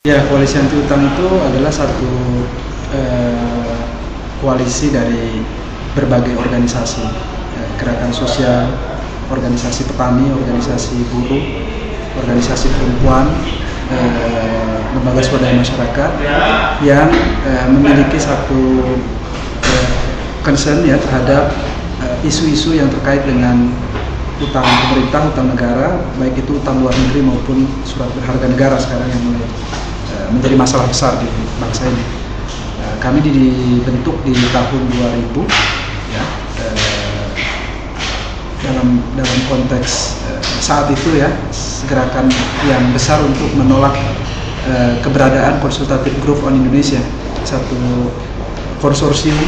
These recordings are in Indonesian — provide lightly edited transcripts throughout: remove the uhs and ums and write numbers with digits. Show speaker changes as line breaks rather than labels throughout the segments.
Ya, koalisi anti utang itu adalah satu koalisi dari berbagai organisasi, gerakan sosial, organisasi petani, organisasi buruh, organisasi perempuan, lembaga swadaya masyarakat yang memiliki satu concern ya terhadap isu-isu yang terkait dengan utang pemerintah, utang negara, baik itu utang luar negeri maupun surat berharga negara sekarang yang mulai menjadi masalah besar di bangsa ini. Kami dibentuk di tahun 2000 ya, dalam konteks saat itu ya, gerakan yang besar untuk menolak keberadaan Consultative Group on Indonesia, satu konsorsium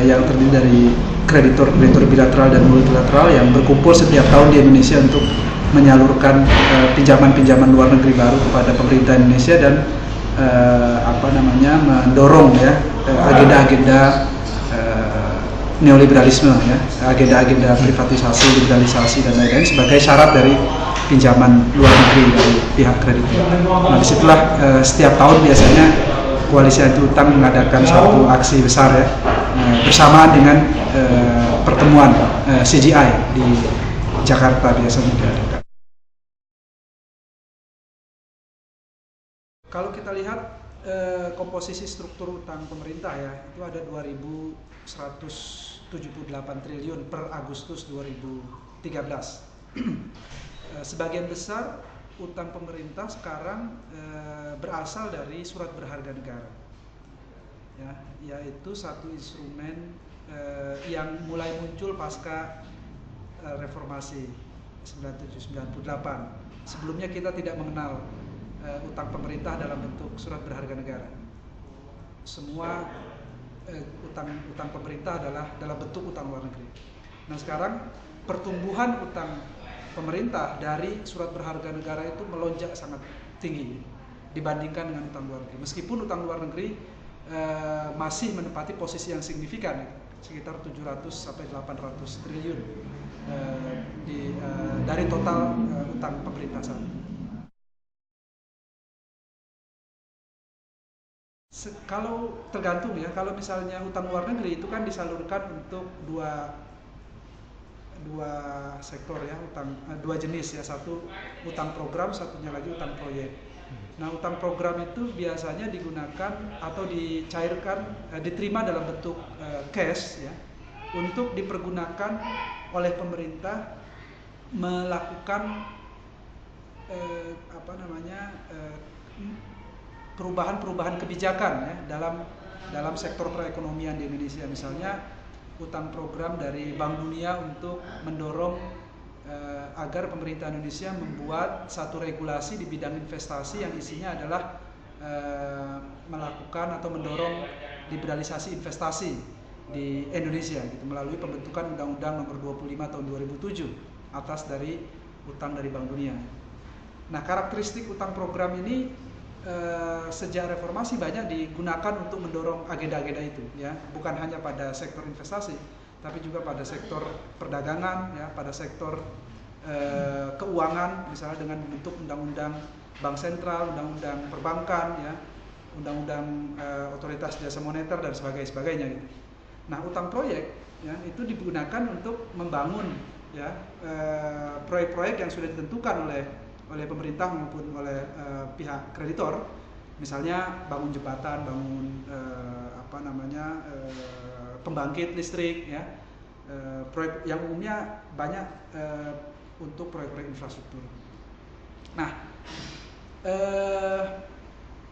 yang terdiri dari kreditor bilateral dan multilateral yang berkumpul setiap tahun di Indonesia untuk menyalurkan pinjaman-pinjaman luar negeri baru kepada pemerintah Indonesia dan mendorong ya agenda-agenda neoliberalisme ya, agenda-agenda privatisasi, liberalisasi dan lain-lain sebagai syarat dari pinjaman luar negeri dari pihak kreditor. Nah, disitulah setiap tahun biasanya koalisi anti utang mengadakan satu aksi besar ya, bersamaan dengan pertemuan CGI di Jakarta biasanya diadakan. Kalau kita lihat komposisi struktur utang pemerintah ya, itu ada 2.178 triliun per Agustus 2013. Sebagian besar utang pemerintah sekarang berasal dari surat berharga negara, ya, yaitu satu instrumen yang mulai muncul pasca reformasi 97-98. Sebelumnya kita tidak mengenal utang pemerintah dalam bentuk surat berharga negara. Semua utang pemerintah adalah dalam bentuk utang luar negeri. Nah, sekarang pertumbuhan utang pemerintah dari surat berharga negara itu melonjak sangat tinggi dibandingkan dengan utang luar negeri. Meskipun utang luar negeri masih menempati posisi yang signifikan, sekitar 700 sampai 800 triliun dari total utang pemerintah saat ini. Kalau tergantung ya, kalau misalnya utang luar negeri itu kan disalurkan untuk dua sektor ya, dua jenis ya, satu utang program, satunya lagi utang proyek. Nah, utang program itu biasanya digunakan atau dicairkan, diterima dalam bentuk cash ya, untuk dipergunakan oleh pemerintah melakukan perubahan kebijakan ya, dalam sektor perekonomian di Indonesia. Misalnya utang program dari Bank Dunia untuk mendorong agar pemerintah Indonesia membuat satu regulasi di bidang investasi yang isinya adalah melakukan atau mendorong liberalisasi investasi di Indonesia gitu, melalui pembentukan Undang-Undang Nomor 25 Tahun 2007 atas dari utang dari Bank Dunia. Nah, karakteristik utang program ini sejak reformasi banyak digunakan untuk mendorong agenda-agenda itu ya, bukan hanya pada sektor investasi tapi juga pada sektor perdagangan ya, pada sektor keuangan, misalnya dengan membentuk undang-undang bank sentral, undang-undang perbankan ya, undang-undang otoritas jasa moneter dan sebagainya gitu. Nah, utang proyek ya, itu digunakan untuk membangun ya proyek-proyek yang sudah ditentukan oleh pemerintah maupun oleh pihak kreditor, misalnya bangun jembatan, bangun pembangkit listrik ya, proyek yang umumnya banyak untuk proyek-proyek infrastruktur. Nah,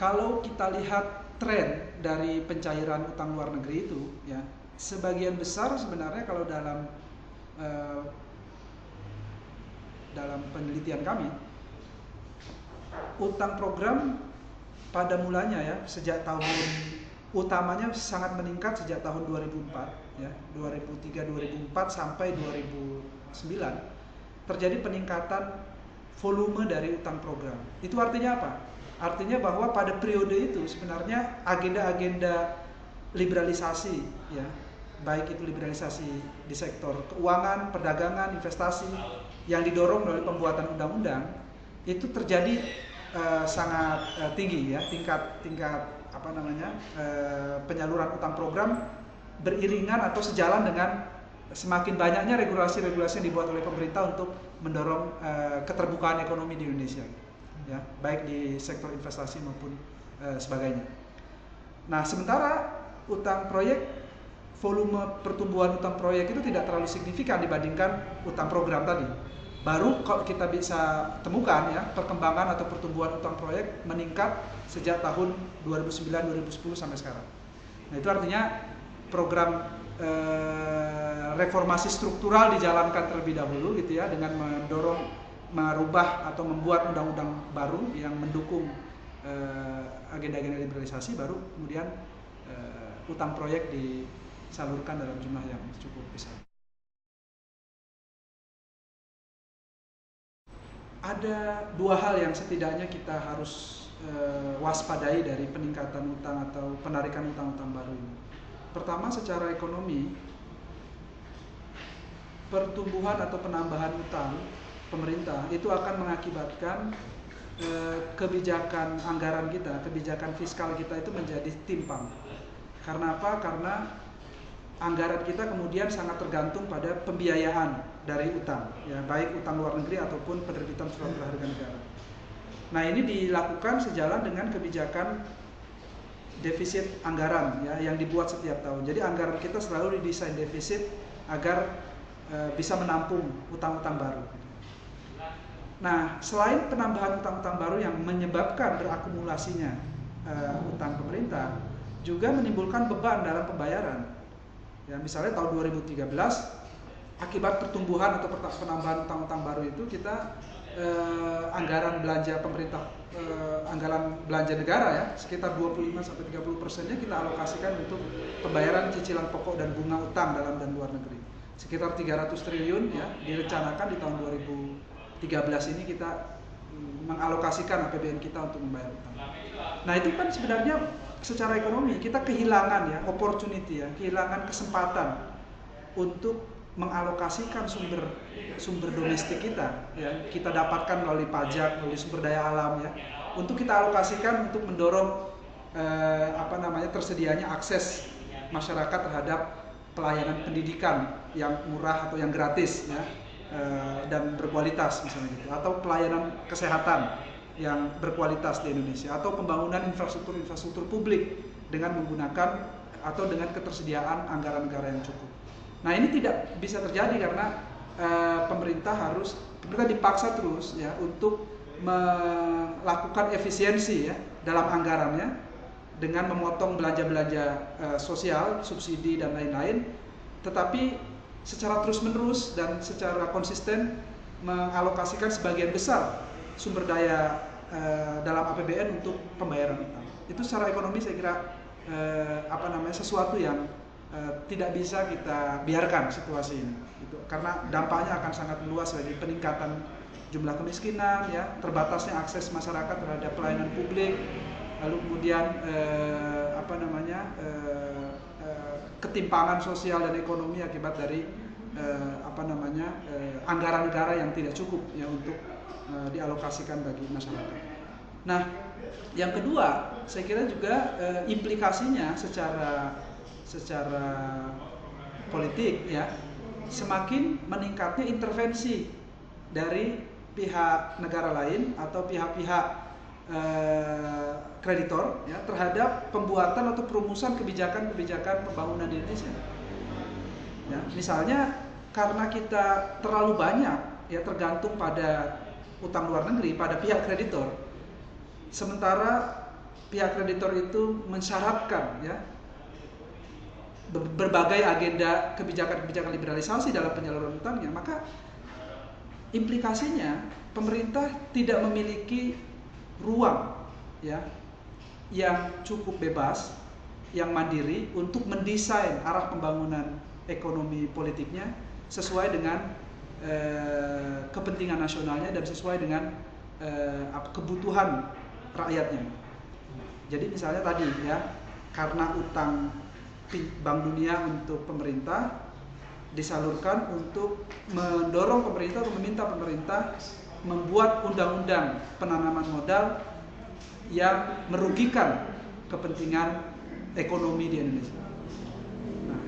kalau kita lihat tren dari pencairan utang luar negeri itu ya, sebagian besar sebenarnya kalau dalam penelitian kami, utang program pada mulanya ya, sejak tahun utamanya sangat meningkat sejak tahun 2004 ya, 2003-2004 sampai 2009 terjadi peningkatan volume dari utang program. Itu artinya apa? Artinya bahwa pada periode itu sebenarnya agenda-agenda liberalisasi ya, baik itu liberalisasi di sektor keuangan, perdagangan, investasi yang didorong melalui pembuatan undang-undang itu terjadi sangat tinggi ya, tingkat apa namanya penyaluran utang program beriringan atau sejalan dengan semakin banyaknya regulasi-regulasi yang dibuat oleh pemerintah untuk mendorong keterbukaan ekonomi di Indonesia, ya, baik di sektor investasi maupun sebagainya. Nah, sementara utang proyek, volume pertumbuhan utang proyek itu tidak terlalu signifikan dibandingkan utang program tadi. Baru kalau kita bisa temukan ya perkembangan atau pertumbuhan utang proyek meningkat sejak tahun 2009-2010 sampai sekarang. Nah, itu artinya program reformasi struktural dijalankan terlebih dahulu gitu ya, dengan mendorong, merubah atau membuat undang-undang baru yang mendukung agenda-agenda liberalisasi, baru kemudian utang proyek disalurkan dalam jumlah yang cukup besar. Ada dua hal yang setidaknya kita harus waspadai dari peningkatan utang atau penarikan utang-utang baru ini. Pertama, secara ekonomi, pertumbuhan atau penambahan utang pemerintah itu akan mengakibatkan kebijakan anggaran kita, kebijakan fiskal kita itu menjadi timpang. Karena apa? Karena anggaran kita kemudian sangat tergantung pada pembiayaan dari utang, ya, baik utang luar negeri ataupun penerbitan surat berharga negara. Nah, ini dilakukan sejalan dengan kebijakan defisit anggaran ya, yang dibuat setiap tahun. Jadi anggaran kita selalu didesain defisit agar bisa menampung utang-utang baru. Nah, selain penambahan utang-utang baru yang menyebabkan berakumulasinya utang pemerintah, juga menimbulkan beban dalam pembayaran. Ya, misalnya tahun 2013 akibat pertumbuhan atau penambahan utang-utang baru itu kita anggaran belanja pemerintah, anggaran belanja negara ya, sekitar 25-30%-nya kita alokasikan untuk pembayaran cicilan pokok dan bunga utang dalam dan luar negeri. Sekitar 300 triliun ya direncanakan di tahun 2013 ini kita mengalokasikan APBN kita untuk membayar utang. Nah, itu kan sebenarnya secara ekonomi kita kehilangan ya opportunity ya, kehilangan kesempatan untuk mengalokasikan sumber domestik kita ya, kita dapatkan melalui pajak, melalui sumber daya alam ya, untuk kita alokasikan untuk mendorong tersedianya akses masyarakat terhadap pelayanan pendidikan yang murah atau yang gratis ya, dan berkualitas misalnya gitu, atau pelayanan kesehatan yang berkualitas di Indonesia, atau pembangunan infrastruktur publik dengan menggunakan atau dengan ketersediaan anggaran negara yang cukup. Nah, ini tidak bisa terjadi karena pemerintah dipaksa terus ya untuk melakukan efisiensi ya dalam anggarannya dengan memotong belanja-belanja sosial, subsidi dan lain-lain, tetapi secara terus-menerus dan secara konsisten mengalokasikan sebagian besar sumber daya dalam APBN untuk pembayaran utang. Itu secara ekonomi saya kira sesuatu yang tidak bisa kita biarkan situasi ini, gitu. Karena dampaknya akan sangat luas bagi peningkatan jumlah kemiskinan, ya, terbatasnya akses masyarakat terhadap pelayanan publik, lalu kemudian ketimpangan sosial dan ekonomi akibat dari anggaran negara yang tidak cukup ya untuk dialokasikan bagi masyarakat. Nah, yang kedua, saya kira juga implikasinya secara politik ya, semakin meningkatnya intervensi dari pihak negara lain atau pihak-pihak kreditor ya terhadap pembuatan atau perumusan kebijakan-kebijakan pembangunan di Indonesia. Ya, misalnya karena kita terlalu banyak ya tergantung pada utang luar negeri, pada pihak kreditor, sementara pihak kreditor itu mensyaratkan ya berbagai agenda kebijakan-kebijakan liberalisasi dalam penyaluran utangnya, maka implikasinya pemerintah tidak memiliki ruang ya yang cukup bebas, yang mandiri untuk mendesain arah pembangunan ekonomi politiknya sesuai dengan kepentingan nasionalnya dan sesuai dengan kebutuhan rakyatnya. Jadi misalnya tadi ya, karena utang Bank Dunia untuk pemerintah disalurkan untuk mendorong pemerintah atau meminta pemerintah membuat undang-undang penanaman modal yang merugikan kepentingan ekonomi di Indonesia. Nah,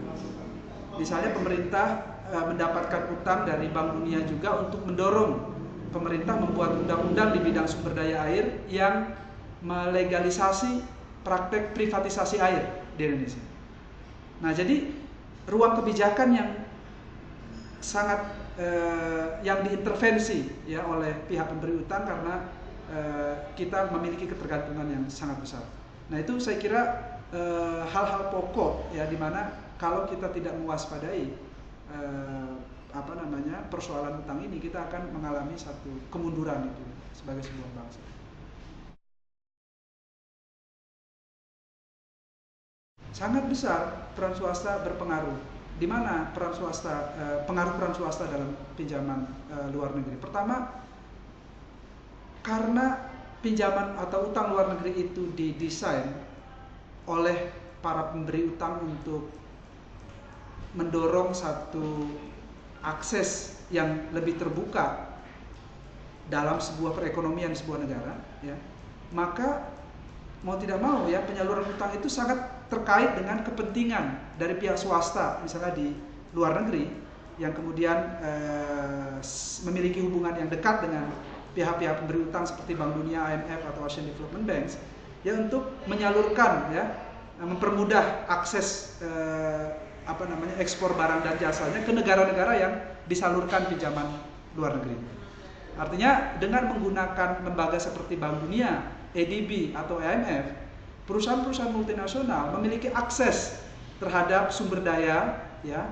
misalnya pemerintah mendapatkan utang dari Bank Dunia juga untuk mendorong pemerintah membuat undang-undang di bidang sumber daya air yang melegalisasi praktek privatisasi air di Indonesia. Nah, jadi ruang kebijakan yang sangat yang diintervensi ya oleh pihak pemberi utang karena kita memiliki ketergantungan yang sangat besar. Nah, itu saya kira hal-hal pokok ya, dimana kalau kita tidak mewaspadai persoalan utang ini, kita akan mengalami satu kemunduran itu sebagai sebuah bangsa. Sangat besar peran swasta berpengaruh. Di mana peran swasta, pengaruh peran swasta dalam pinjaman luar negeri? Pertama, karena pinjaman atau utang luar negeri itu didesain oleh para pemberi utang untuk mendorong satu akses yang lebih terbuka dalam sebuah perekonomian sebuah negara, ya, maka mau tidak mau ya penyaluran utang itu sangat terkait dengan kepentingan dari pihak swasta, misalnya di luar negeri, yang kemudian memiliki hubungan yang dekat dengan pihak-pihak pemberi utang seperti Bank Dunia, IMF atau Asian Development Banks, ya, untuk menyalurkan ya, mempermudah akses ekspor barang dan jasanya ke negara-negara yang disalurkan pinjaman luar negeri. Artinya dengan menggunakan lembaga seperti Bank Dunia, ADB atau IMF, perusahaan-perusahaan multinasional memiliki akses terhadap sumber daya ya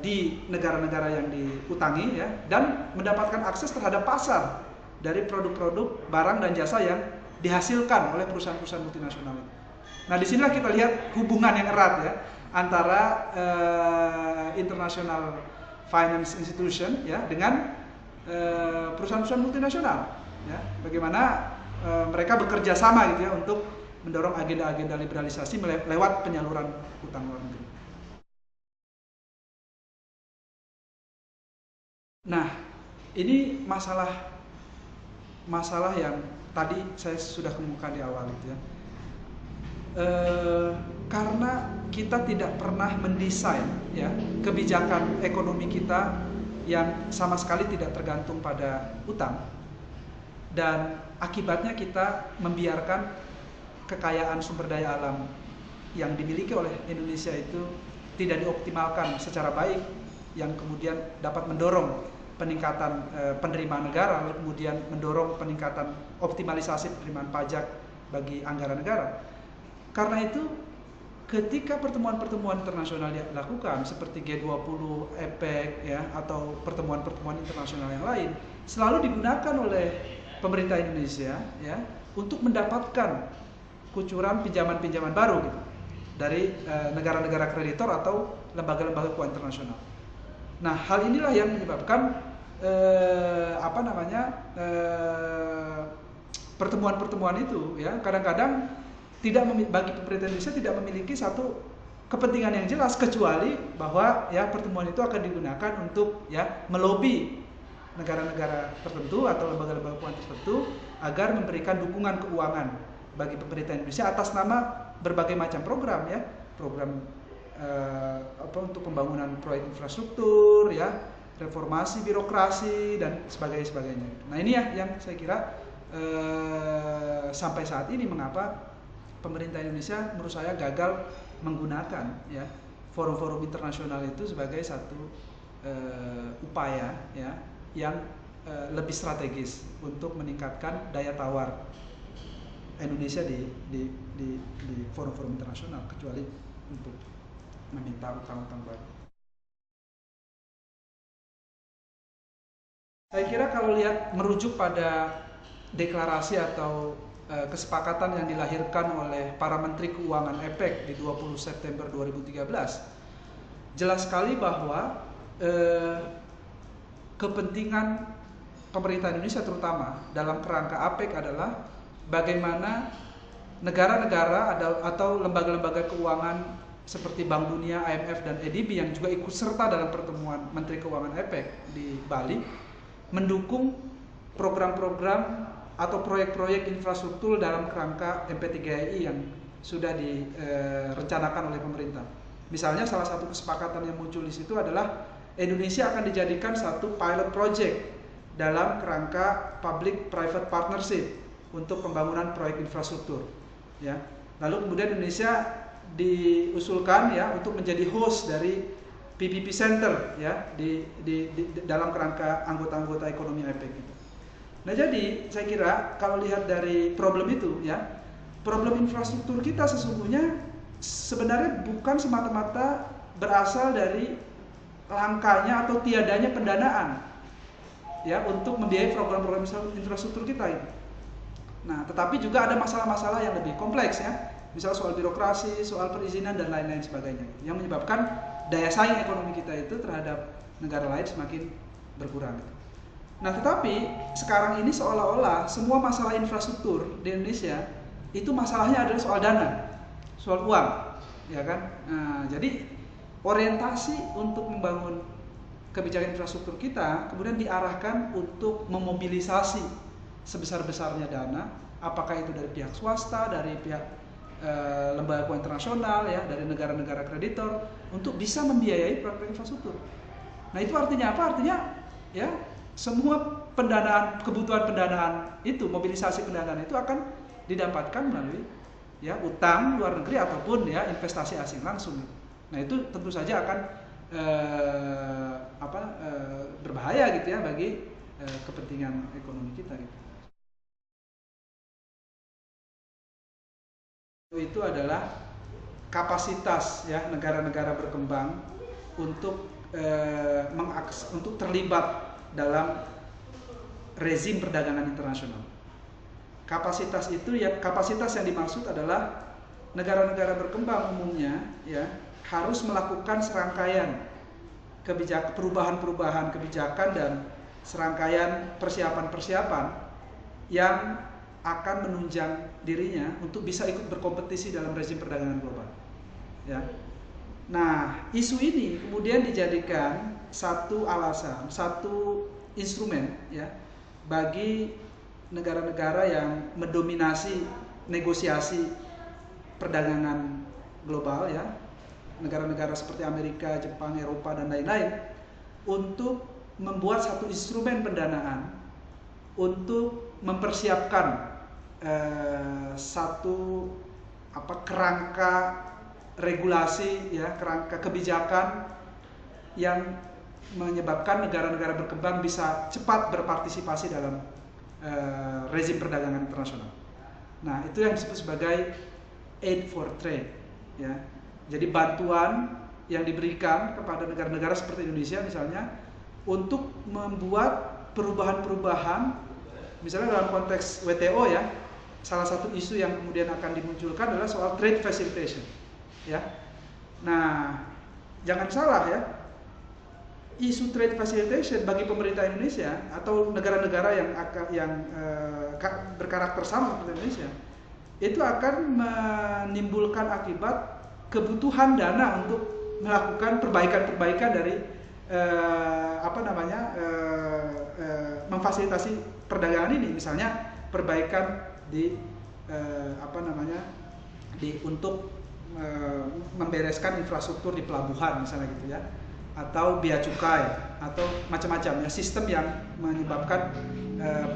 di negara-negara yang diutangi ya, dan mendapatkan akses terhadap pasar dari produk-produk barang dan jasa yang dihasilkan oleh perusahaan-perusahaan multinasional itu. Nah, disinilah kita lihat hubungan yang erat ya antara international finance institution ya dengan perusahaan-perusahaan multinasional ya, bagaimana mereka bekerja sama gitu ya untuk mendorong agenda-agenda liberalisasi lewat penyaluran utang luar negeri. Nah, ini masalah yang tadi saya sudah kemukakan di awal itu ya. Karena kita tidak pernah mendesain ya kebijakan ekonomi kita yang sama sekali tidak tergantung pada utang, dan akibatnya kita membiarkan kekayaan sumber daya alam yang dimiliki oleh Indonesia itu tidak dioptimalkan secara baik, yang kemudian dapat mendorong peningkatan penerimaan negara, lalu kemudian mendorong peningkatan optimalisasi penerimaan pajak bagi anggaran negara. Karena itu, ketika pertemuan-pertemuan internasional dilakukan seperti G20, APEC ya, atau pertemuan-pertemuan internasional yang lain, selalu digunakan oleh pemerintah Indonesia ya untuk mendapatkan kucuran pinjaman-pinjaman baru gitu, dari negara-negara kreditor atau lembaga-lembaga keuangan internasional. Nah, hal inilah yang menyebabkan pertemuan-pertemuan itu ya kadang-kadang bagi pemerintah Indonesia tidak memiliki satu kepentingan yang jelas, kecuali bahwa ya pertemuan itu akan digunakan untuk ya melobi negara-negara tertentu atau lembaga-lembaga keuangan tertentu agar memberikan dukungan keuangan bagi pemerintah Indonesia atas nama berbagai macam program ya, program untuk pembangunan proyek infrastruktur ya, reformasi birokrasi dan sebagainya. Nah, ini ya yang saya kira sampai saat ini mengapa pemerintah Indonesia menurut saya gagal menggunakan ya forum-forum internasional itu sebagai satu upaya ya yang lebih strategis untuk meningkatkan daya tawar Indonesia di forum-forum internasional, kecuali untuk meminta utang-utang baru. Saya kira kalau lihat merujuk pada deklarasi atau kesepakatan yang dilahirkan oleh para menteri keuangan APEC di 20 September 2013, jelas sekali bahwa kepentingan pemerintah Indonesia terutama dalam kerangka APEC adalah bagaimana negara-negara atau lembaga-lembaga keuangan seperti Bank Dunia, IMF dan ADB yang juga ikut serta dalam pertemuan Menteri Keuangan APEC di Bali mendukung program-program atau proyek-proyek infrastruktur dalam kerangka MP3I yang sudah direncanakan oleh pemerintah. Misalnya salah satu kesepakatan yang muncul di situ adalah Indonesia akan dijadikan satu pilot project dalam kerangka public-private partnership untuk pembangunan proyek infrastruktur. Ya. Lalu kemudian Indonesia diusulkan ya untuk menjadi host dari PPP Center ya di dalam kerangka anggota-anggota ekonomi APEC itu. Nah jadi saya kira kalau lihat dari problem itu ya, problem infrastruktur kita sesungguhnya sebenarnya bukan semata-mata berasal dari langkanya atau tiadanya pendanaan ya untuk membiayai program-program infrastruktur kita itu. Nah tetapi juga ada masalah-masalah yang lebih kompleks ya, misalnya soal birokrasi, soal perizinan dan lain-lain sebagainya yang menyebabkan daya saing ekonomi kita itu terhadap negara lain semakin berkurang. Nah, tetapi sekarang ini seolah-olah semua masalah infrastruktur di Indonesia itu masalahnya adalah soal dana, soal uang, ya kan? Nah, jadi orientasi untuk membangun kebijakan infrastruktur kita kemudian diarahkan untuk memobilisasi sebesar-besarnya dana, apakah itu dari pihak swasta, dari pihak lembaga keuangan internasional ya, dari negara-negara kreditor untuk bisa membiayai proyek infrastruktur. Nah itu artinya apa? Artinya ya semua pendanaan, kebutuhan pendanaan itu, mobilisasi pendanaan itu akan didapatkan melalui ya utang luar negeri ataupun ya investasi asing langsung. Nah itu tentu saja akan berbahaya gitu ya bagi kepentingan ekonomi kita gitu. Itu adalah kapasitas ya negara-negara berkembang untuk untuk terlibat dalam rezim perdagangan internasional. Kapasitas itu ya, kapasitas yang dimaksud adalah negara-negara berkembang umumnya ya harus melakukan serangkaian perubahan-perubahan kebijakan dan serangkaian persiapan-persiapan yang akan menunjang dirinya untuk bisa ikut berkompetisi dalam rezim perdagangan global. Ya. Nah, isu ini kemudian dijadikan satu alasan, satu instrumen ya bagi negara-negara yang mendominasi negosiasi perdagangan global ya, negara-negara seperti Amerika, Jepang, Eropa dan lain-lain untuk membuat satu instrumen pendanaan untuk mempersiapkan satu kerangka regulasi ya, kerangka kebijakan yang menyebabkan negara-negara berkembang bisa cepat berpartisipasi dalam rezim perdagangan internasional. Nah, itu yang disebut sebagai aid for trade ya. Jadi bantuan yang diberikan kepada negara-negara seperti Indonesia misalnya untuk membuat perubahan-perubahan misalnya dalam konteks WTO ya. Salah satu isu yang kemudian akan dimunculkan adalah soal trade facilitation, ya. Nah, jangan salah ya, isu trade facilitation bagi pemerintah Indonesia atau negara-negara yang berkarakter sama seperti Indonesia, itu akan menimbulkan akibat kebutuhan dana untuk melakukan perbaikan-perbaikan dari memfasilitasi perdagangan ini, misalnya perbaikan untuk membereskan infrastruktur di pelabuhan misalnya gitu ya, atau bea cukai atau macam-macam ya, sistem yang menyebabkan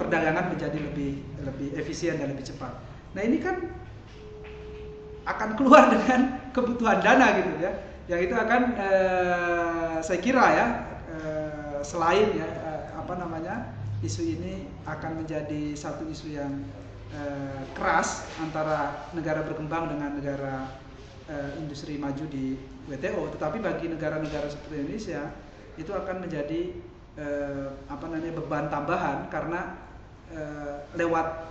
perdagangan menjadi lebih efisien dan lebih cepat. Nah ini kan akan keluar dengan kebutuhan dana gitu ya, yang itu akan saya kira ya selain ya isu ini akan menjadi satu isu yang keras antara negara berkembang dengan negara industri maju di WTO, tetapi bagi negara-negara seperti Indonesia itu akan menjadi beban tambahan karena lewat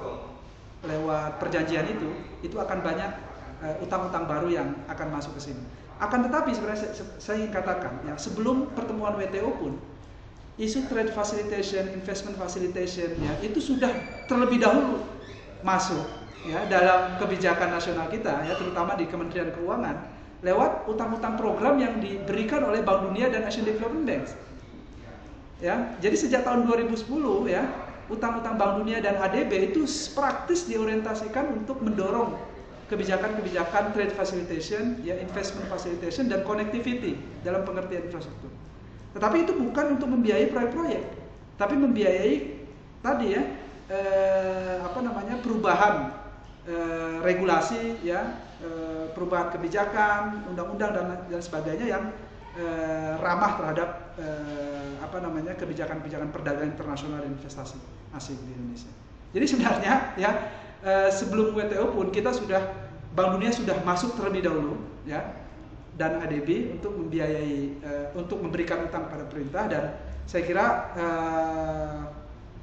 perjanjian itu akan banyak utang-utang baru yang akan masuk ke sini. Akan tetapi sebenarnya saya ingin katakan ya, sebelum pertemuan WTO pun isu trade facilitation, investment facilitation ya itu sudah terlebih dahulu masuk ya dalam kebijakan nasional kita ya, terutama di Kementerian Keuangan lewat utang-utang program yang diberikan oleh Bank Dunia dan Asian Development Bank. Ya, jadi sejak tahun 2010 ya, utang-utang Bank Dunia dan ADB itu praktis diorientasikan untuk mendorong kebijakan-kebijakan trade facilitation, ya, investment facilitation dan connectivity dalam pengertian infrastruktur. Tetapi itu bukan untuk membiayai proyek-proyek, tapi membiayai tadi ya, perubahan regulasi, ya, perubahan kebijakan, undang-undang dan sebagainya yang ramah terhadap kebijakan-kebijakan perdagangan internasional dan investasi asing di Indonesia. Jadi sebenarnya ya, sebelum WTO pun Bank Dunia sudah masuk terlebih dahulu ya, dan ADB untuk membiayai, untuk memberikan utang pada pemerintah, dan saya kira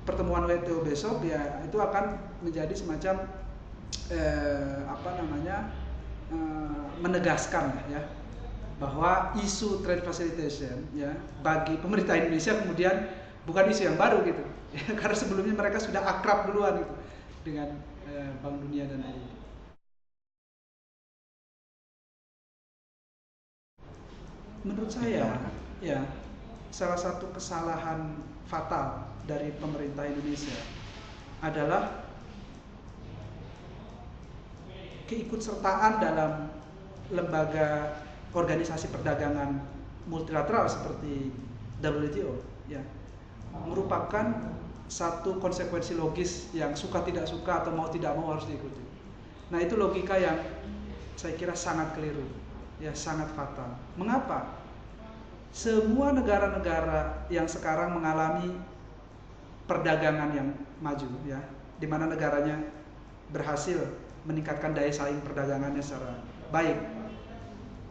pertemuan WTO besok ya itu akan menjadi semacam menegaskan ya bahwa isu trade facilitation ya bagi pemerintah Indonesia kemudian bukan isu yang baru gitu ya, karena sebelumnya mereka sudah akrab duluan gitu dengan Bank Dunia dan ADB. Menurut saya ya, salah satu kesalahan fatal dari pemerintah Indonesia adalah keikutsertaan dalam lembaga organisasi perdagangan multilateral seperti WTO ya, merupakan satu konsekuensi logis yang suka tidak suka atau mau tidak mau harus diikuti. Nah, itu logika yang saya kira sangat keliru ya, sangat fatal. Mengapa? Semua negara-negara yang sekarang mengalami perdagangan yang maju ya, di mana negaranya berhasil meningkatkan daya saing perdagangannya secara baik,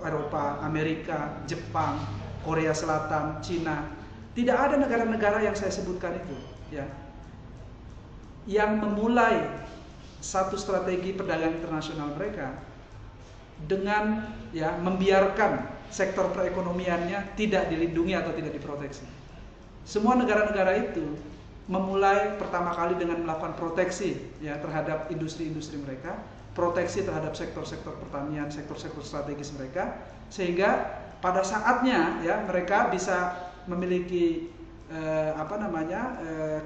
Eropa, Amerika, Jepang, Korea Selatan, Cina, tidak ada negara-negara yang saya sebutkan itu ya yang memulai satu strategi perdagangan internasional mereka dengan ya membiarkan sektor perekonomiannya tidak dilindungi atau tidak diproteksi. Semua negara-negara itu memulai pertama kali dengan melakukan proteksi ya terhadap industri-industri mereka, proteksi terhadap sektor-sektor pertanian, sektor-sektor strategis mereka, sehingga pada saatnya ya mereka bisa memiliki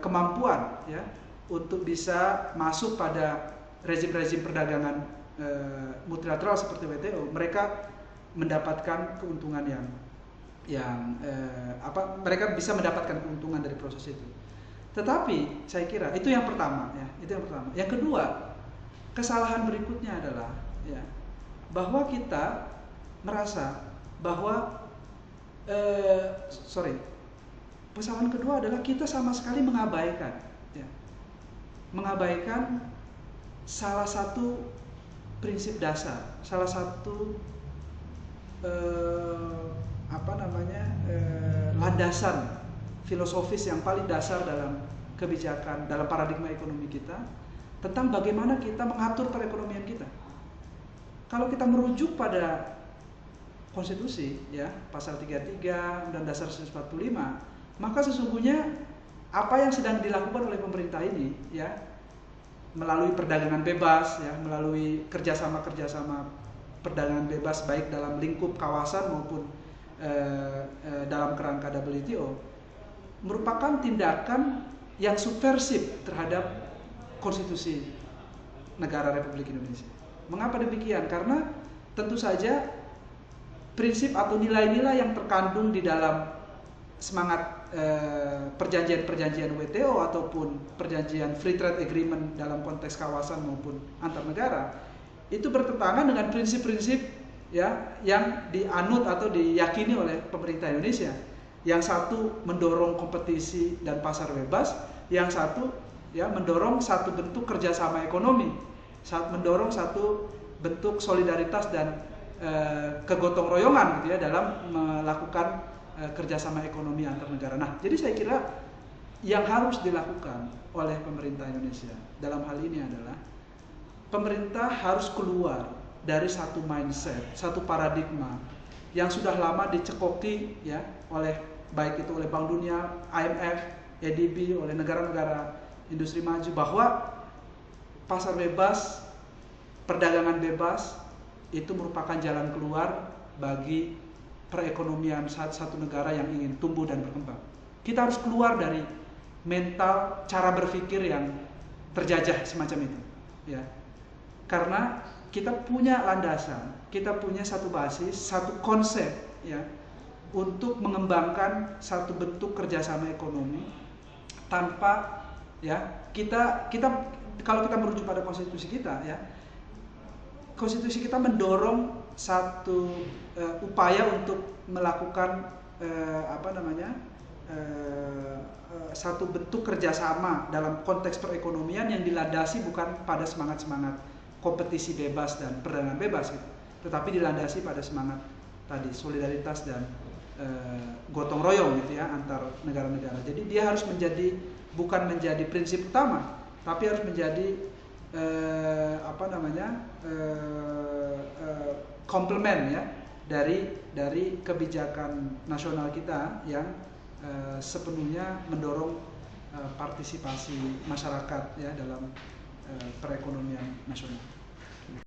kemampuan ya untuk bisa masuk pada rezim-rezim perdagangan multilateral seperti WTO. Mereka mendapatkan keuntungan mereka bisa mendapatkan keuntungan dari proses itu. Tetapi saya kira itu yang pertama ya, itu yang pertama. Yang kedua, kesalahan berikutnya adalah ya bahwa kita merasa bahwa kesalahan kedua adalah kita sama sekali mengabaikan salah satu prinsip dasar, salah satu landasan filosofis yang paling dasar dalam kebijakan, dalam paradigma ekonomi kita, tentang bagaimana kita mengatur perekonomian kita. Kalau kita merujuk pada konstitusi ya, pasal 33 Undang Dasar 1945, maka sesungguhnya apa yang sedang dilakukan oleh pemerintah ini ya, melalui perdagangan bebas ya, melalui kerjasama perdagangan bebas baik dalam lingkup kawasan maupun dalam kerangka WTO, merupakan tindakan yang subversif terhadap konstitusi negara Republik Indonesia. Mengapa demikian? Karena tentu saja prinsip atau nilai-nilai yang terkandung di dalam semangat perjanjian-perjanjian WTO ataupun perjanjian free trade agreement dalam konteks kawasan maupun antar negara itu bertentangan dengan prinsip-prinsip ya yang dianut atau diyakini oleh pemerintah Indonesia. Yang satu mendorong kompetisi dan pasar bebas, yang satu ya mendorong satu bentuk kerjasama ekonomi, mendorong satu bentuk solidaritas dan kegotong royongan gitu ya dalam melakukan kerjasama ekonomi antar negara. Nah, jadi saya kira yang harus dilakukan oleh pemerintah Indonesia dalam hal ini adalah pemerintah harus keluar dari satu mindset, satu paradigma yang sudah lama dicekoki ya oleh baik itu oleh Bank Dunia, IMF, ADB, oleh negara-negara industri maju, bahwa pasar bebas, perdagangan bebas itu merupakan jalan keluar bagi perekonomian satu negara yang ingin tumbuh dan berkembang. Kita harus keluar dari mental cara berpikir yang terjajah semacam itu, ya. Karena kita punya landasan, kita punya satu basis, satu konsep, ya, untuk mengembangkan satu bentuk kerjasama ekonomi tanpa, ya, kita kalau kita merujuk pada konstitusi kita, ya, konstitusi kita mendorong satu upaya untuk melakukan satu bentuk kerjasama dalam konteks perekonomian yang dilandasi bukan pada semangat-semangat kompetisi bebas dan perdagangan bebas gitu, tetapi dilandasi pada semangat tadi solidaritas dan gotong royong gitu ya antar negara-negara. Jadi dia harus bukan menjadi prinsip utama, tapi harus menjadi komplement ya dari kebijakan nasional kita yang sepenuhnya mendorong partisipasi masyarakat ya dalam perekonomian nasional.